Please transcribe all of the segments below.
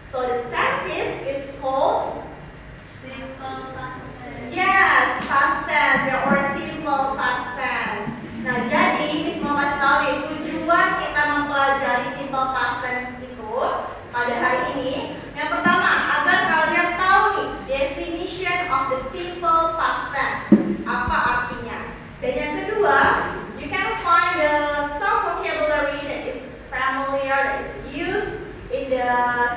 So the tenses is called Simple past tense. yes, past tense ya, or simple past tense. Nah, jadi Miss mau kasih tahu nih, tujuan kita mempelajari simple past tense itu pada hari ini. Yang pertama, agar kalian tahu nih definition of the simple past tense. Apa artinya? Dan yang kedua, you can find some vocabulary that is familiar, that is used in the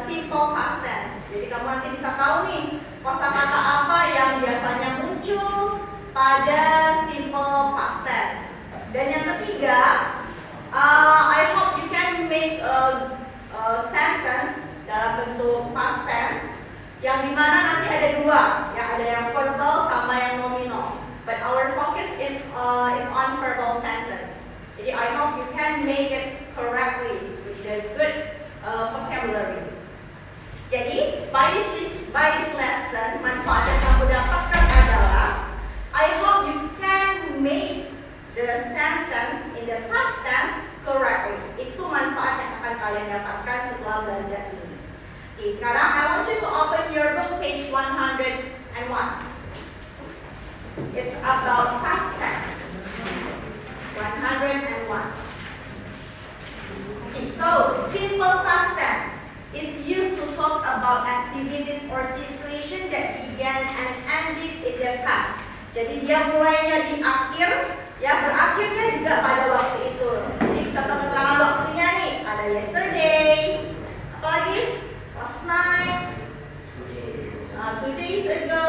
simple past tense. Jadi kamu nanti bisa tahu nih kosakata apa yang biasanya muncul pada simple past tense. Dan yang ketiga, I hope you can make a sentence dalam bentuk past tense yang dimana nanti ada dua, ya, ada yang verbal sama yang nominal. But our focus is on verbal sentence. Jadi I hope you can make it correctly with the good vocabulary. Jadi by this lesson, manfaat yang kamu dapatkan adalah I hope you can make the sentence in the past tense correctly. Itu manfaat yang akan kalian dapatkan setelah belajar ini. Oke, sekarang I want you to open your book page 101. It's about past tense. 101. Okay, so simple past tense is used to talk about activities or situation that began and ended in the past. Jadi dia mulainya di akhir, ya, berakhirnya juga pada waktu itu. Jadi contoh keterangan waktunya nih, ada yesterday, apalagi last night, 2 days ago,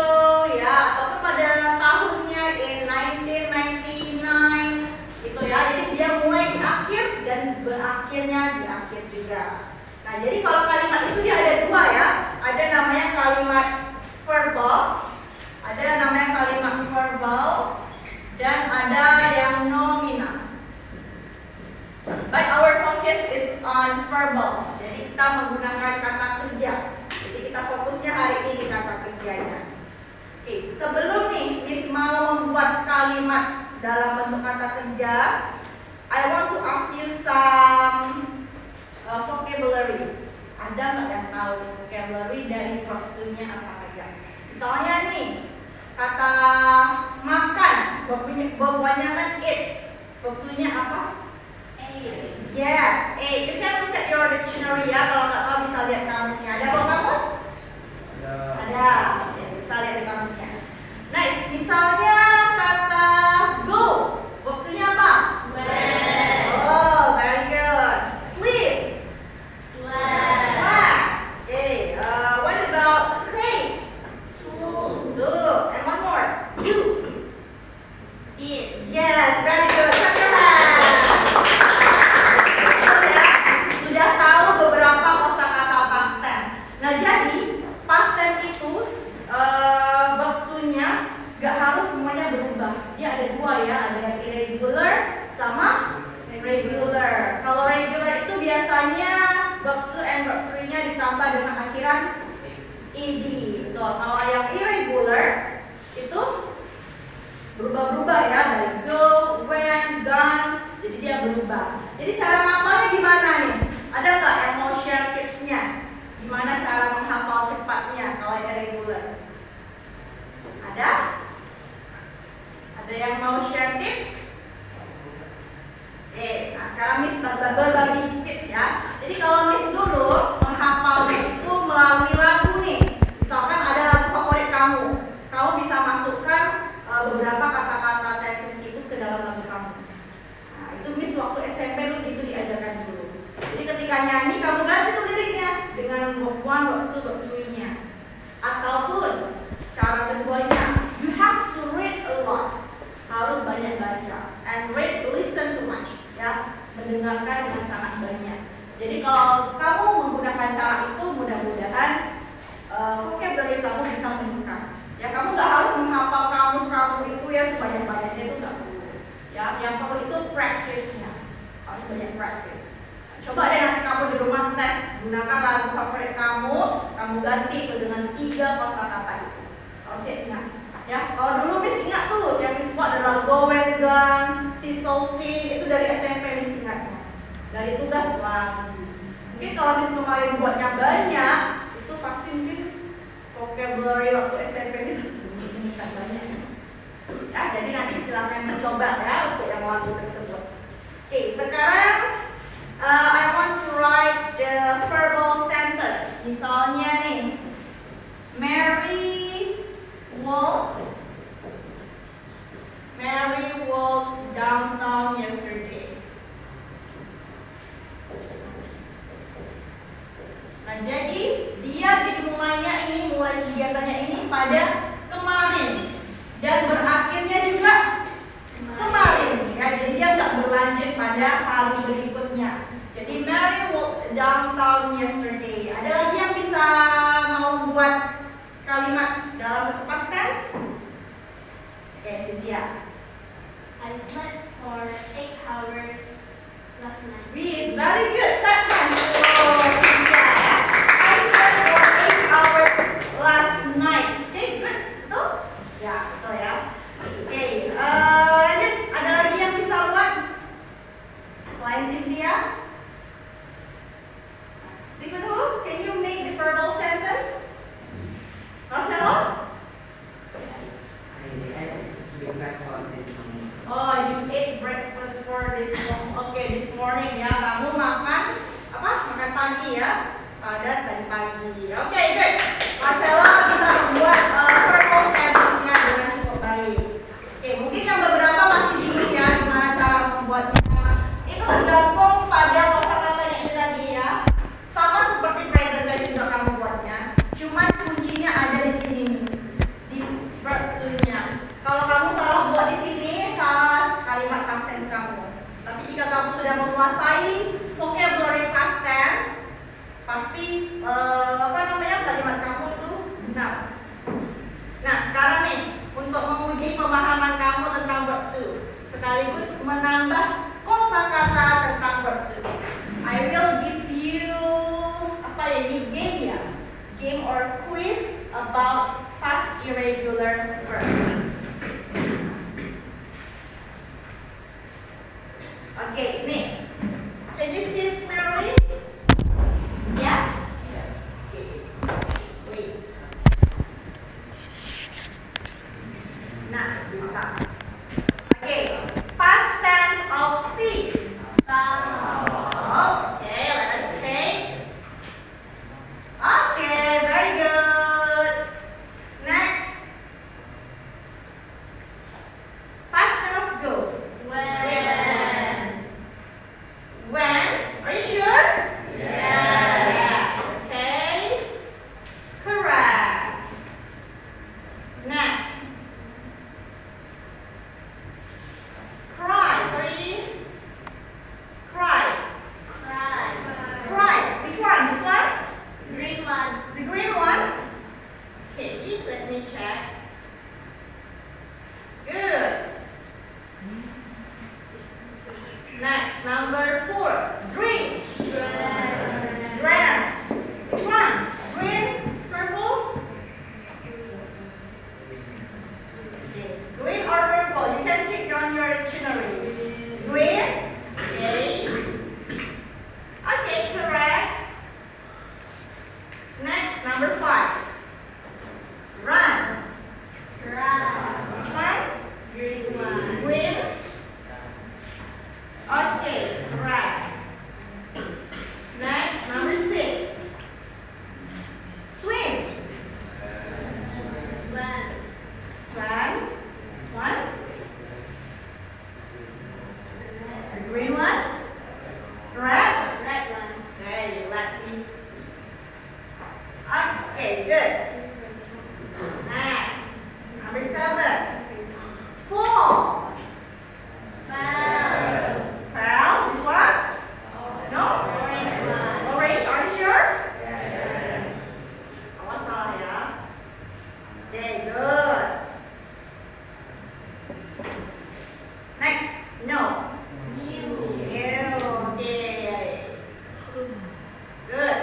ya, ataupun pada tahunnya in 1999, gitu ya. Jadi dia mulai di akhir dan berakhirnya di akhir juga. Nah, jadi kalau kalimat itu dia ada dua ya, ada namanya kalimat verbal, ada namanya kalimat verbal, dan ada yang nominal. But our focus is on verbal. Jadi kita menggunakan kata kerja. Jadi kita fokusnya hari ini kata kerjanya. Oke, sebelum nih Miss mau membuat kalimat dalam bentuk kata kerja, I want to ask you some vocabulary. Ada nggak yang tahu vocabulary dari waktunya apa saja? Misalnya nih, kata makan, bawahnya kan eat. Waktunya apa? Yes, eat. You can look at your dictionary ya. Kalau nggak tahu bisa lihat kamusnya. Ada bawa kamus? Ada. Oke, bisa lihat di kamusnya. Nice. Misalnya kata go. Waktunya apa? When. Oh, very good. Sleep. Slept. Okay. What about take? Do. And one more. Do. Eat. Yes, very good. Clap your hands. Sudah tahu beberapa kosakata past tense. Nah, jadi past tense itu waktunya gak harus semuanya berubah. Dia ada dua ya, ada yang irregular sama regular. Kalau regular itu biasanya verb 2 and verb 3-nya ditambah dengan akhiran ed. Betul. Kalau yang irregular itu berubah-berubah ya, dari go, when, gone. Jadi dia berubah. Jadi cara ngapalnya gimana nih? Ada nggak yang mau share tipsnya? Gimana cara menghafal cepatnya kalau yang irregular? Ada? Ada yang mau share tips? Nah sekarang Miss berbagi tips ya. Jadi kalau Miss dulu menghafalnya itu melalui lagu nih. Misalkan ada lagu favorit kamu, kamu bisa masukkan beberapa kata-kata tesis itu ke dalam lagu kamu. Nah itu Miss waktu SMP lu gitu diajarkan dulu. Jadi ketika nyanyi kamu ganti tuh liriknya dengan verb 1, verb 2, verb 3-nya. Ataupun cara keduanya, you have to read a lot. Harus banyak baca. And read, listen too much. Ya, mendengarkan dengan sangat banyak. Jadi kalau kamu menggunakan cara itu, mudah-mudahan vocabulary kamu bisa meningkat. Ya, kamu nggak harus menghafal kamus kamu itu ya sebanyak-banyaknya, itu nggak perlu. Ya, yang perlu itu practice-nya. Harus banyak practice. Coba deh nanti kamu di rumah tes, gunakan lagu favorit kamu ganti itu dengan 3 kosakata itu. Harusnya ingat. Ya, kalau dulu Miss ingat tuh, yang Miss buat adalah go and gone, see so see, itu dari SMP Miss ingatnya. Dari tugas lagi. Mungkin kalau Miss kemarin buatnya banyak, vocabulary waktu SMP ini sedikit banyak. Ya, jadi nanti silakan mencoba ya untuk yang lagu tersebut. Oke, sekarang I want to write the verbal sentence. Misalnya nih, Mary walked downtown yesterday. Nah, jadi dia mulai kegiatannya ini pada kemarin dan berakhirnya juga kemarin. Ya, jadi dia nggak berlanjut pada hari berikutnya. Jadi Mary walked downtown yesterday. Ada lagi yang bisa mau buat kalimat dalam bentuk past tense? Oke, Cynthia. I slept for 8 hours last night. Wih, very good. That one. Cynthia. I slept for 8 hours last night. Okay, good. Betul? Ya, betul ya. Oke, lanjut. Ada lagi yang bisa buat selain Cynthia? Stephen Hu, can you make the verbal sentence? Marcelo? Oh, you ate breakfast for this morning. Okay, this morning ya. Kamu makan apa? Makan pagi ya. Pada tadi pagi. Okay, good. Marcelo bisa membuat verbal sentence-nya dengan cukup baik. Oke, mungkin yang beberapa masih bingung ya gimana cara membuatnya. Itu tergantung pada kosakatanya ini tadi ya. Sama seperti presentation yang kamu buatnya. Cuman kuncinya ada di sini nih. Di verb to-nya. Kalau kamu salah buat di sini, salah kalimat past tense kamu. Tapi jika kamu sudah menguasai vocabulary past tense, pasti kalimat kamu itu benar. Nah, sekarang nih untuk menguji pemahaman kamu tentang verb to, sekaligus menambah kosakata tentang verb to. I will give you game ya, game or quiz about past irregular verbs. Okay, nih. Can you see it clearly? Yes? Okay. Wait. Nah, bisa. Okay, past tense of see. Okay, let us check. Okay, very good. Next. Past tense of go. When? Are you sure? Yes. Okay. Correct. Next. Cry. Sorry. Cry. Cry. Which one? This one? Green one. The green one? Okay, let me check. Good. Next, number 4. Drink. Drank. Which one? Green, purple? Okay. Green or purple? You can check on your dictionary. Green? Okay. Okay, correct. Next, number 5. Run. Which one? Green one. Green? Okay, correct. Next, number 6. Swim. One. Swam. Swan. The green one? Red? Red one. Okay, let me see. Okay, good. Next, number 7. Fall. Five. Fell. This one? No? Orange one. Orange, are you sure? Awas salah ya. Okay, good. Next, no. New. Ew, okay. Good.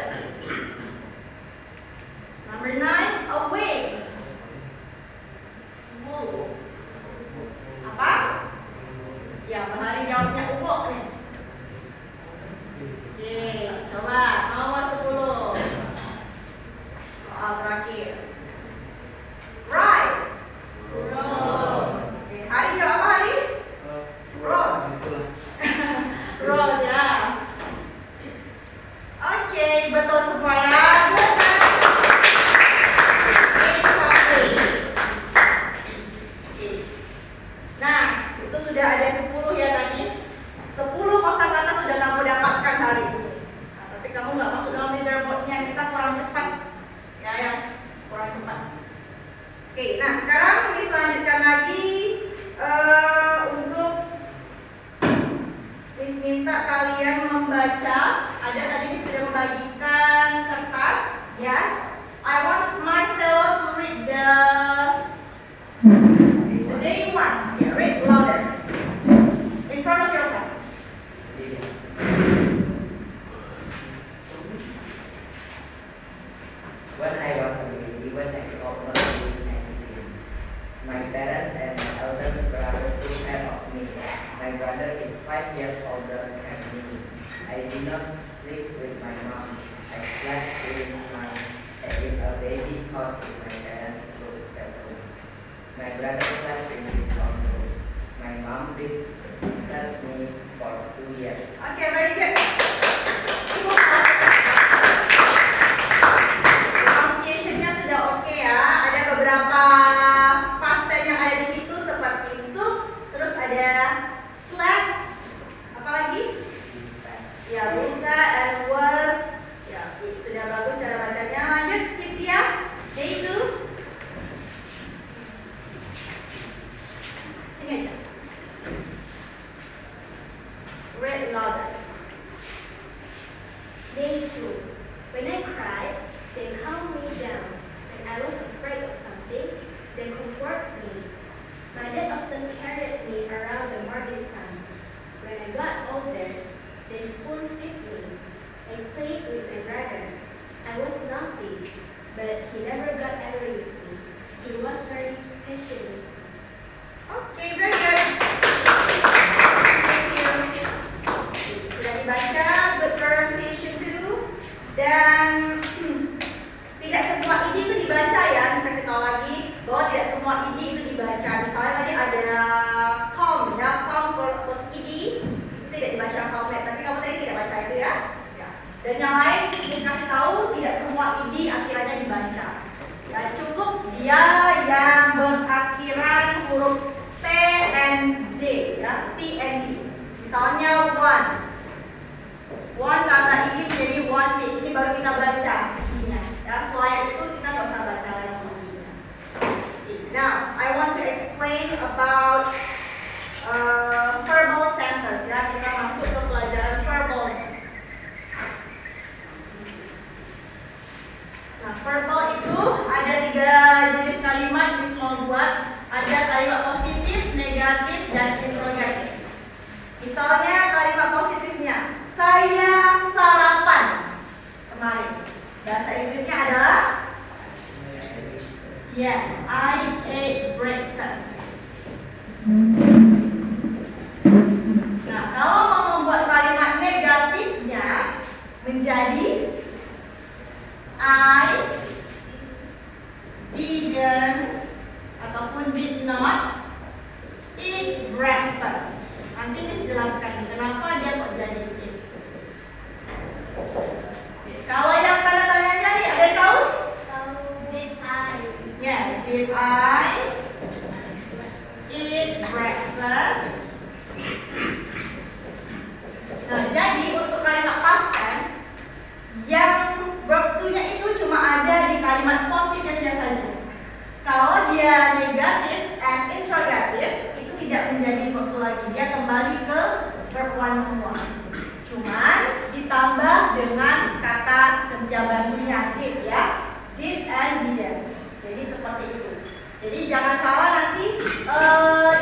Number 9, awake. Move. Apa? Ya, Bahari jawabnya ubok nih. Oke, coba nomor 10. Soal terakhir. Oke, nah sekarang Miss lanjutkan lagi untuk Miss minta kalian membaca. Ada tadi Miss sudah membagikan kertas. Yes, I want Marcelo to read the day one. Yeah, read louder in front of your class. When I was a baby, when I almost didn't anything, my parents and my elder brother took care of me. My brother is 5 years older than me. I did not sleep with my mom. I slept in a baby cot in my parents' bedroom. My brother slept in his own room. My mom did serve me for 2 years. Okay, very good. Pronunciation-nya sudah oke ya. Ada beberapa past tense yang ada di situ seperti itu. Terus ada slept. Apa lagi? Ya, bisa and was. Ya, sudah bagus cara bacanya. Lanjut, Cynthia. Day 2. Ini aja. Read louder. Day 2. When I cried, they calmed me down. When I was afraid of something, they comforted me. My dad often carried me around the morning sun. When I got older, they spoon-fed me and played with my brother. I was naughty, but he never got angry with me. He was very patient. Okay, very good. Thank you. Sudah dibaca, good pronunciation too. Dan tidak semua ide itu dibaca ya. Bisa kasih tahu lagi bahwa tidak semua ide itu dibaca. Misalnya tadi ada com ya, com plus id itu tidak dibaca alfabet. Tapi kamu tadi tidak baca itu ya. Ya. Dan yang lain bisa kasih tahu tidak semua ide akhirannya dibaca. Ya, cukup dia yang berakhiran huruf T and D ya, T and D. Misalnya one tambah ini menjadi wanted. Ini baru kita baca ininya. Ya, selain itu kita nggak usah baca lagi ininya. Now, I want to explain about verbal sentence ya. Kita masuk ke pelajaran verbal. Nah, verbal itu ada 3 jenis kalimat di semua buat. Ada kalimat positif, negatif, dan interrogatif. Misalnya kalimat positifnya, saya sarapan kemarin. Bahasa Inggrisnya adalah yes, I ate breakfast. Nah, kalau mau membuat kalimat negatifnya menjadi I didn't ataupun did not eat breakfast. Nanti dijelaskan kenapa dia kok jadi eat. Kalau yang tanda tanyanya nih, ada yang tahu? Did I? Yes, did I eat breakfast? Nah, jadi untuk kalimat past tense yang verb to-nya itu cuma ada di kalimat positifnya saja. Kalau dia negatif and interrogative itu tidak menjadi verb to lagi, dia kembali ke verb one semua. Cuman ditambah dengan kata kerja bantunya did ya, did and didn't. Jadi seperti itu. Jadi jangan salah nanti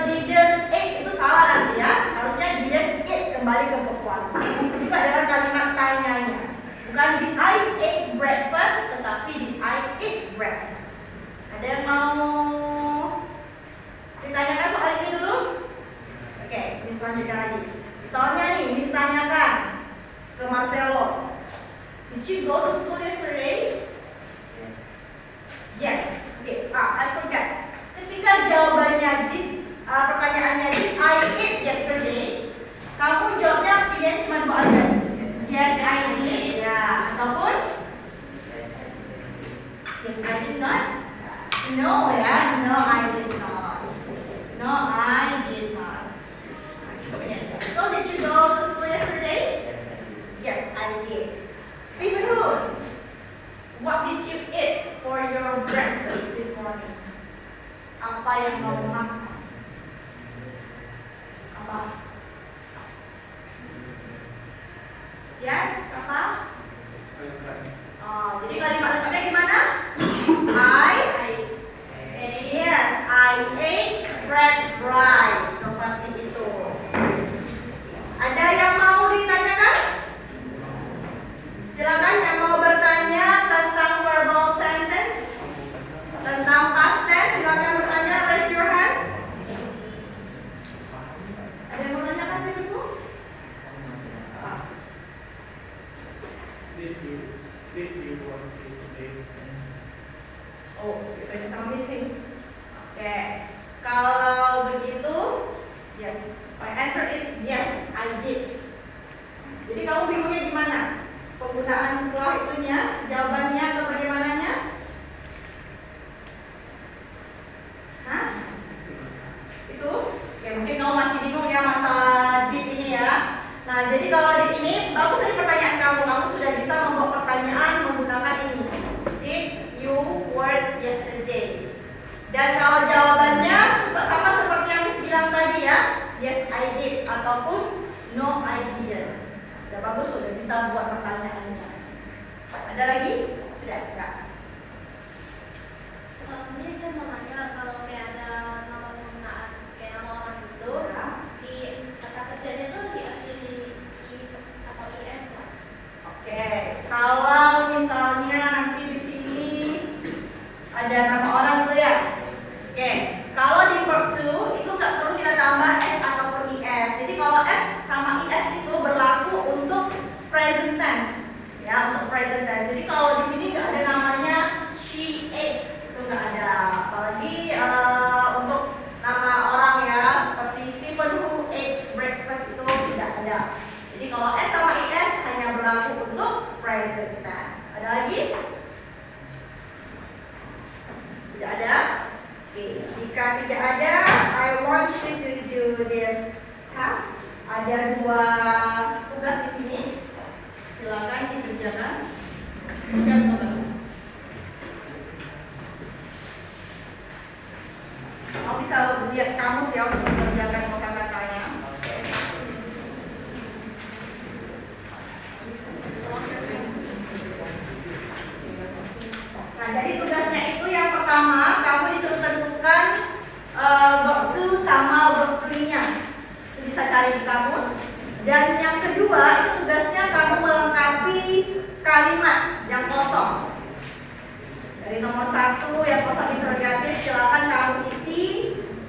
didn't eat itu salah nanti ya. Harusnya didn't eat kembali ke verb one. Itu juga dengan kalimat tanyanya. Bukan did I eat breakfast, tetapi did I eat breakfast. Ada yang mau ditanyakan soal ini dulu? Oke, Miss lanjutkan lagi. Misalnya nih, Miss tanyakan ke Marcelo, did you go to school yesterday? Yes. Oke, I forgot. Ketika jawabannya did, pertanyaannya did I eat yesterday, kamu jawabnya pilihan cuma 2 aja. Yes, I did. Ya, ataupun yes, I did not. No ya, no I did not. No I did not. Cukup ya. So did you go to school yesterday? Yes, I did. Stephen Hood, what did you eat for your breakfast this morning? Apa yang mau makan? Apa? Yes, apa? Oh, jadi kalimat lengkapnya gimana? Yes, I ate fried rice. Seperti itu. Ada yang mau ditanyakan? Silakan yang mau bertanya tentang verbal sentence, tentang past tense, silakan bertanya. Raise your hands. Ada yang mau menanyakan sih, Bu? Did you work yesterday? Oh, kita sama missing. Oke, kalau begitu, yes. My answer is yes, I did. Jadi kamu bingungnya gimana? Penggunaan setelah itunya, jawabannya atau bagaimananya? Hah? Itu? Oke, mungkin kamu masih bingung ya masalah did ini ya. Nah, jadi kalau did ini, bagus tadi pertanyaan kamu. Kamu sudah bisa membuat pertanyaan menggunakan ini. Did you work yesterday? Dan kalau jawabannya sama seperti yang Miss bilang tadi ya, yes I did ataupun no I didn't. Sudah bagus, sudah bisa buat pertanyaannya. Ada lagi? Sudah, enggak? Ini saya mau nanya kalau kayak ada nama penggunaan kayak nama orang itu di kata kerjanya tuh diakhiri is atau is kan? Oke, kalau misalnya nanti di sini ada nama orang dulu ya. Oke, kalau di verb to itu nggak perlu kita tambah s ataupun is. Jadi kalau s sama is itu berlaku untuk present tense, ya untuk present tense. Jadi kalau di sini nggak ada namanya she ate, itu nggak ada. Apalagi untuk nama orang ya, seperti Stephen who ate breakfast itu tidak ada. Jadi kalau s sama is hanya berlaku untuk present tense. Ada lagi? Tidak ada? Oke, jika tidak ada, I want you to do this task. Ada 2 tugas di sini. Silakan dikerjakan. Kamu bisa lihat kamus ya untuk mengerjakan kosakatanya. Nah, jadi tugasnya itu yang pertama, kamu disuruh tentukan verb to sama verb to-nya. Itu bisa cari di kamus. Dan yang kedua, itu tugasnya kamu melengkapi kalimat yang kosong. Dari nomor 1 yang kosong interrogatif, silakan kamu isi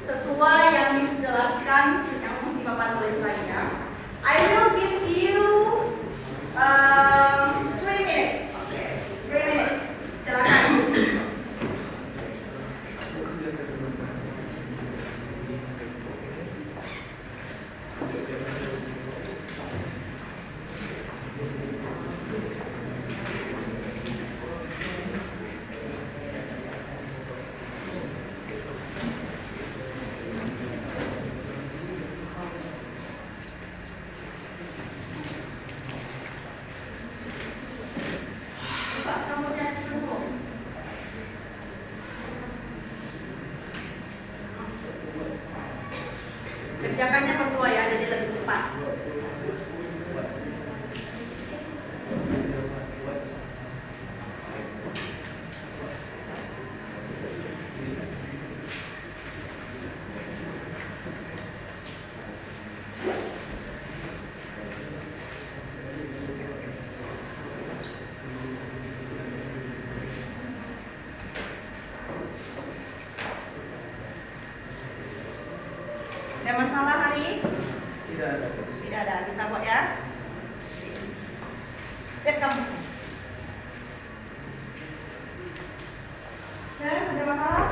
sesuai yang dijelaskan yang di papan tulis tadi ya. I will give you 3 minutes. Oke, 3 minutes. Silakan. Buka kamusnya dulu. Kerjakannya berdua ya, jadi lebih cepat. Ada masalah hari? Tidak ada. Tidak ada, bisa kok ya. Lihat kamu. Sharon, ada masalah?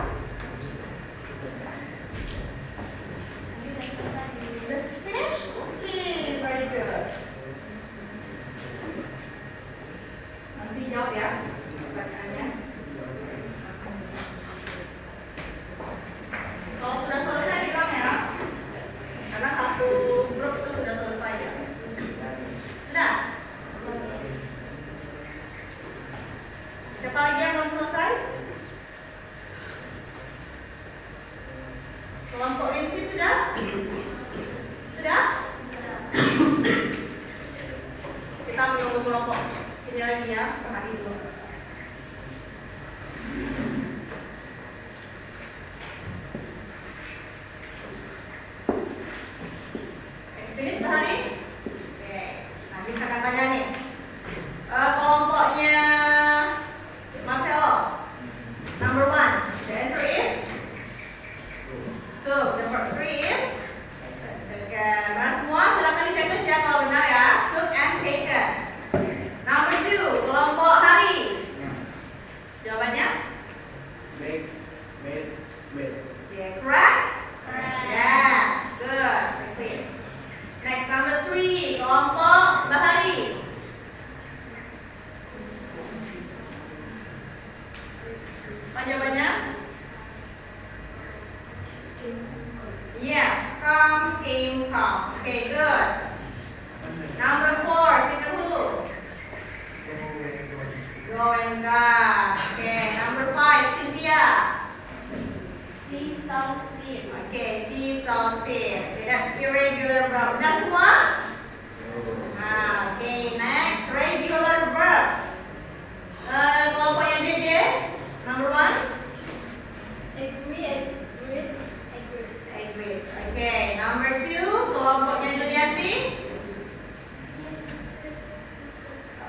Let's finish. Okay, very good. Nanti jawab ya pertanyaannya. Kalau sudah selesai bilang ya. Karena satu grup itu sudah selesai ya. Sudah? Kelompok Rinsi sudah? Sudah? Kita menunggu kelompok sini lagi ya, perhati dulu. Finish Bahari? Oke, nah bisa katanya nih. Kelompoknya Marcelo. Number 1, the answer is 2. Number 3 is oke, benar semua silakan dicek ya kalau benar ya. Took and taken. Number 2, kelompok Hari. Jawabannya? Make, made, made. Yeah, correct? Yes, good. Check this. Next, number 3, kelompok Bahari. Apa jawabannya? Yes, come, came, come. Okay, good. Number 4, Stephen who? Go and gone. Okay, number 5, Cynthia. See, saw, see. Okay, see, saw, see. Okay, that's irregular verb. Benar semua? Okay, next, regular verb. Kelompoknya JJ. Number 1. Agree, agreed, agreed. Agreed. Okay, number 2, kelompoknya Julianti.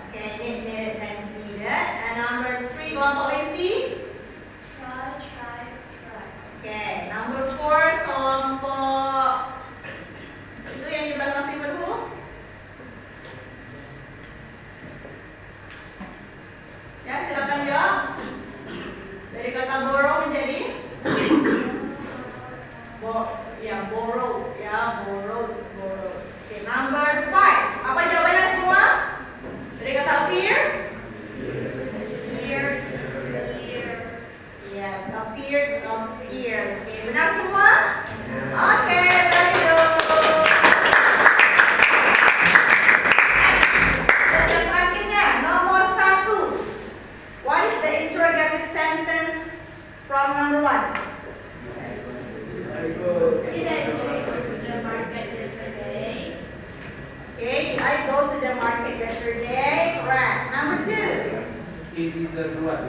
Okay, needed and needed. And number 3, kelompok Rinsi. Try, try, try. Okay, number 4, kelompok itu yang dibahas Mas Stephen who? Ya, silakan jawab. Dari kata borrow menjadi borrow, ya, borrow. Okay, number 5. Apa jawabannya semua? Dari kata appear? Here, here. Yes, appeared. Okay, benar semua? Okay, very good. Terus yang terakhirnya, nomor 1. What is the interrogative sentence from number 1? I go. Did I go to the market yesterday? Okay, did I go to the market yesterday? Correct. Number 2. It is the what?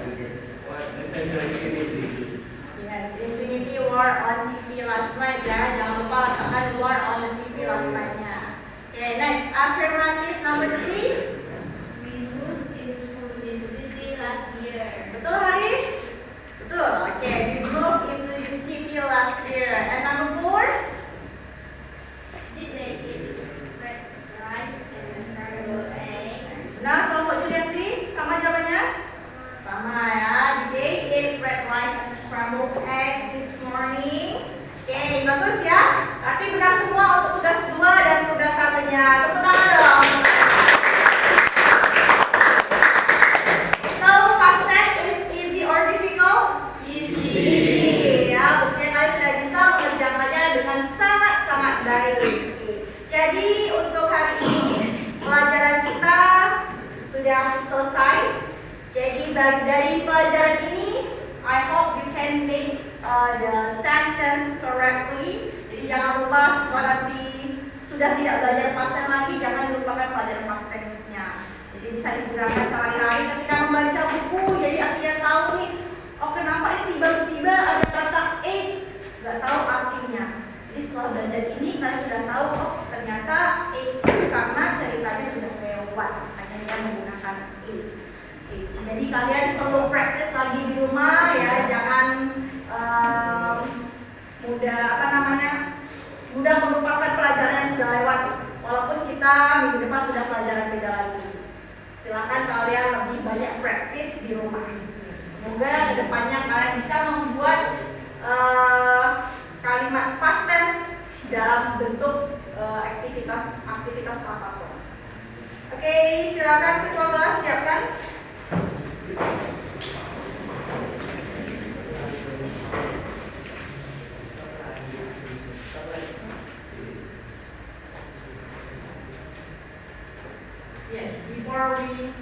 What? Infinity. Yes, infinity war on TV last night ya. Jangan lupa letakkan war on the TV last night-nya. Okay, next, affirmative number 3. We moved into the city last year. Betul, Hari? Betul. Okay, we moved into the city last year. And number 4. Did they eat red rice and scrambled egg? Benar, kelompok Julianti? Sama jawabannya? Sama ya. Did they eat red rice and scrambled egg this morning? Oke, bagus ya. Berarti benar semua untuk tugas 2 dan tugas 1-nya. Tepuk tangan dong. So, past tense is easy or difficult? Easy. Ya, buktinya kalian sudah bisa mengerjakannya dengan sangat-sangat baik. Jadi, untuk hari ini pelajaran kita sudah selesai. Jadi dari pelajaran ini, I hope you can make the sentence correctly. Jadi jangan lupa setelah nanti sudah tidak belajar past tense lagi, jangan lupakan pelajaran past tense-nya. Jadi bisa digunakan sehari-hari ketika membaca buku. Jadi akhirnya tahu nih, oh kenapa ini tiba-tiba ada kata nggak tahu artinya. Jadi setelah belajar ini kalian sudah tahu, oh ternyata karena ceritanya sudah lewat, makanya dia menggunakan Jadi kalian perlu praktis lagi di rumah ya, jangan mudah melupakan pelajaran yang sudah lewat. Walaupun kita minggu depan sudah pelajaran beda lagi. Silakan kalian lebih banyak praktis di rumah. Semoga kedepannya kalian bisa membuat kalimat past tense dalam bentuk aktivitas apapun. Oke, silakan ketua kelas siapkan. Yes, before we